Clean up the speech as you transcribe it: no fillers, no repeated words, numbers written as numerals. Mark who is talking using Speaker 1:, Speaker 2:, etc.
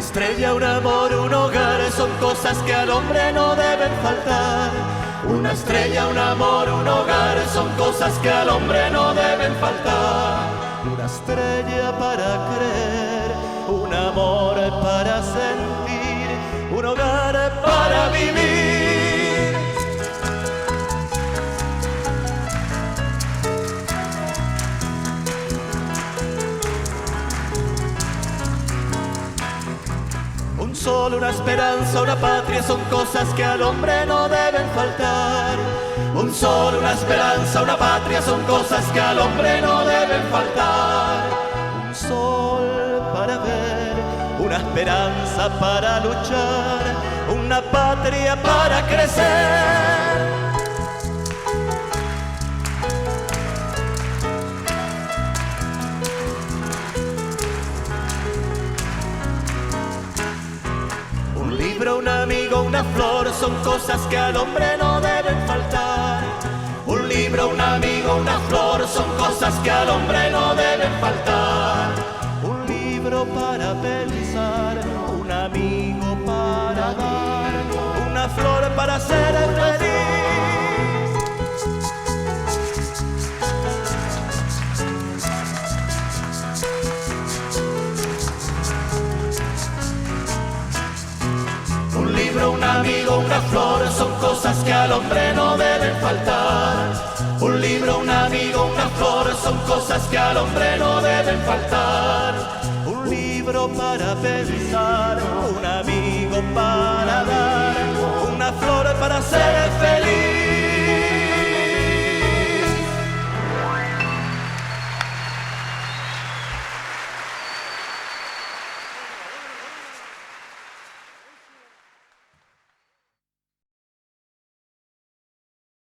Speaker 1: estrella, un amor, un hogar son cosas que al hombre no deben faltar. Una estrella, un amor, un hogar son cosas que al hombre no deben faltar. Una estrella para creer, un amor para sentir, un hogar para vivir. Un sol, una esperanza, una patria son cosas que al hombre no deben faltar. Un sol, una esperanza, una patria son cosas que al hombre no deben faltar. Un sol para ver, una esperanza para luchar, una patria para crecer. Un libro, un amigo, una flor son cosas que al hombre no deben faltar. Un libro, un amigo, una flor son cosas que al hombre no deben faltar. Un libro para pensar, un amigo para dar, una flor para ser feliz. Un libro, un amigo, una flor son cosas que al hombre no deben faltar. Un libro, un amigo, una flor son cosas que al hombre no deben faltar. Un libro para pensar, un amigo para dar.